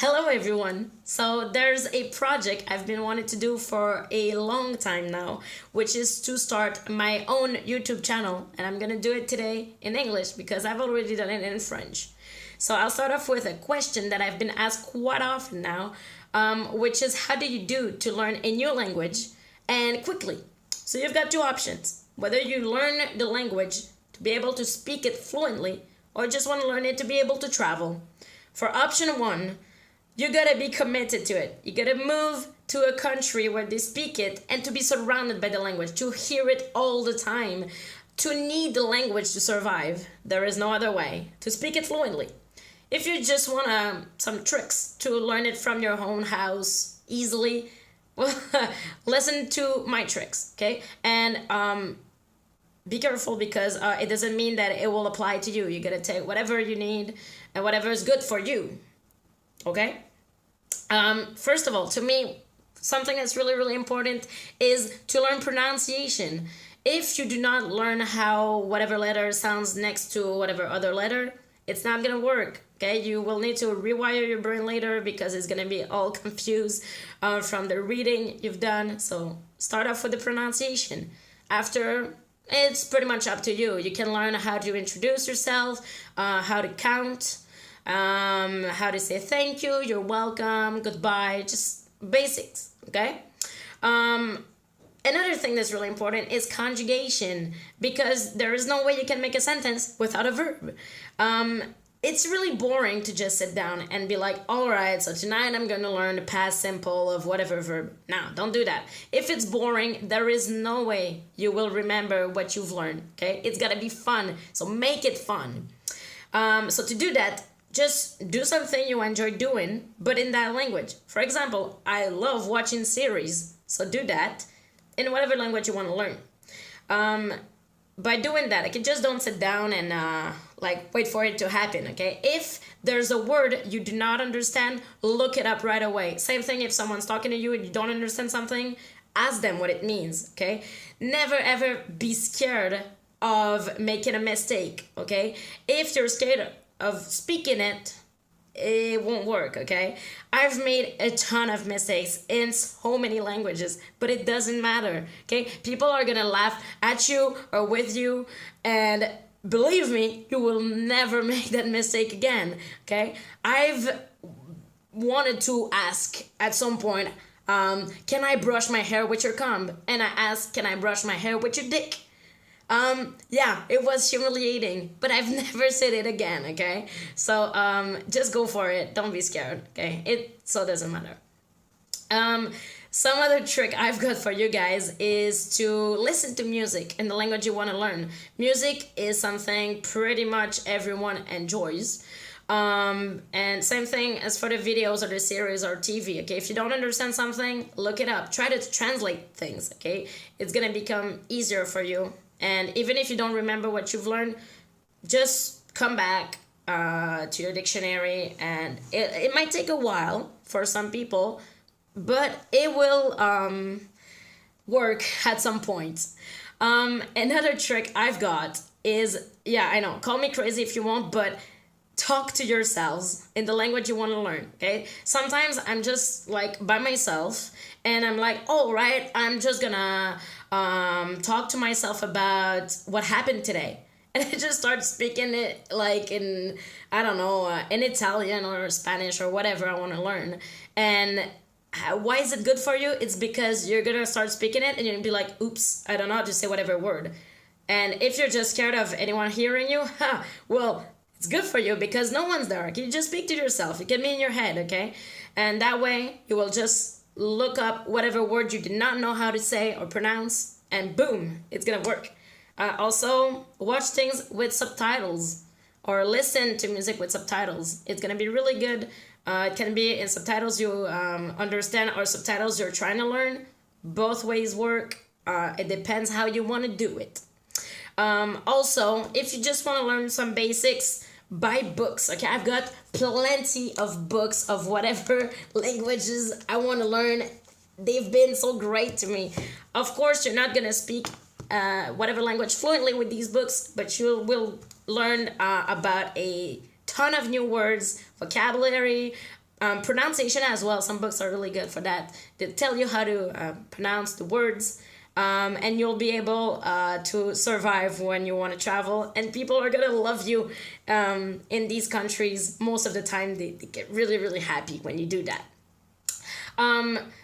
Hello everyone. So there's a project I've been wanting to do for a long time now, which is to start my own YouTube channel, and I'm gonna do it today in English because I've already done it in French. So I'll start off with a question that I've been asked quite often now, which is how do you do to learn a new language and quickly? So you've got two options: whether you learn the language to be able to speak it fluently, or just want to learn it to be able to travel. For option one, you gotta be committed to it. You gotta move to a country where they speak it and to be surrounded by the language, to hear it all the time, to need the language to survive. There is no other way to speak it fluently. If you just want some tricks to learn it from your own house easily, well, listen to my tricks, okay? And be careful because it doesn't mean that it will apply to you. You gotta take whatever you need and whatever is good for you. Okay? First of all, to me, something that's really, really important is to learn pronunciation. If you do not learn how whatever letter sounds next to whatever other letter, it's not gonna work. Okay, you will need to rewire your brain later because it's gonna be all confused from the reading you've done. So start off with the pronunciation. After, it's pretty much up to you. You can learn how to introduce yourself, how to count, how to say thank you, you're welcome, goodbye, just basics, okay? Another thing that's really important is conjugation, because there is no way you can make a sentence without a verb. It's really boring to just sit down and be like, all right, so tonight I'm going to learn the past simple of whatever verb. No, don't do that. If it's boring, there is no way you will remember what you've learned, okay? It's got to be fun, so make it fun. So to do that, just do something you enjoy doing, but in that language. For example, I love watching series, so do that in whatever language you want to learn. By doing that, like, you just don't sit down and wait for it to happen, okay? If there's a word you do not understand, look it up right away. Same thing if someone's talking to you and you don't understand something, ask them what it means, okay? Never ever be scared of making a mistake, okay? If you're scared of speaking it, it won't work, okay? I've made a ton of mistakes in so many languages, but it doesn't matter, okay? People are gonna laugh at you or with you, and believe me, you will never make that mistake again, okay? I've wanted to ask at some point, can I brush my hair with your comb? And I asked, can I brush my hair with your dick? Yeah, it was humiliating, but I've never said it again, okay? So, just go for it. Don't be scared, okay? It doesn't matter. Some other trick I've got for you guys is to listen to music in the language you want to learn. Music is something pretty much everyone enjoys. And same thing as for the videos or the series or TV, okay? If you don't understand something, look it up. Try to translate things, okay? It's gonna become easier for you. And even if you don't remember what you've learned, just come back to your dictionary, and it might take a while for some people, but it will work at some point. Another trick I've got is, yeah, I know, call me crazy if you want, but talk to yourselves in the language you want to learn, okay? Sometimes I'm just like by myself and I'm like, oh, right, I'm just gonna talk to myself about what happened today. And I just start speaking it like in, I don't know, in Italian or Spanish or whatever I want to learn. And why is it good for you? It's because you're gonna start speaking it and you're gonna be like, oops, I don't know how to say whatever word. And if you're just scared of anyone hearing you, well, it's good for you because no one's there. You just speak to yourself. It can be in your head, okay? And that way, you will just look up whatever word you did not know how to say or pronounce, and boom, it's gonna work. Also, watch things with subtitles or listen to music with subtitles. It's gonna be really good. It can be in subtitles you understand or subtitles you're trying to learn. Both ways work. It depends how you want to do it. Also, if you just want to learn some basics, buy books, okay? I've got plenty of books of whatever languages I want to learn. They've been so great to me. Of course, you're not going to speak whatever language fluently with these books, but you will learn about a ton of new words, vocabulary, Pronunciation as well. Some books are really good for that. They tell you how to pronounce the words. And you'll be able to survive when you want to travel, and people are gonna love you in these countries. Most of the time they get really, really happy when you do that.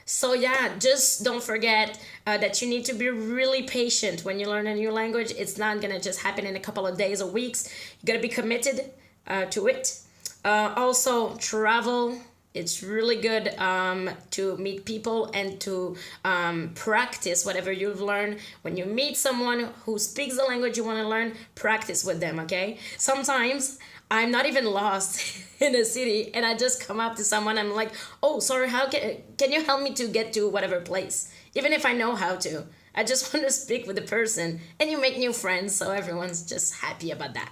So yeah, just don't forget that you need to be really patient when you learn a new language. It's not gonna just happen in a couple of days or weeks. You gotta be committed to it. Also, travel. It's really good to meet people and to practice whatever you've learned. When you meet someone who speaks the language you want to learn, practice with them, okay? Sometimes I'm not even lost in a city and I just come up to someone. I'm like, oh, sorry, how can you help me to get to whatever place? Even if I know how to. I just want to speak with the person, and you make new friends, so everyone's just happy about that.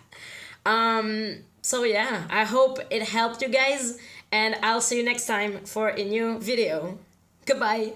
So yeah, I hope it helped you guys, and I'll see you next time for a new video. Goodbye.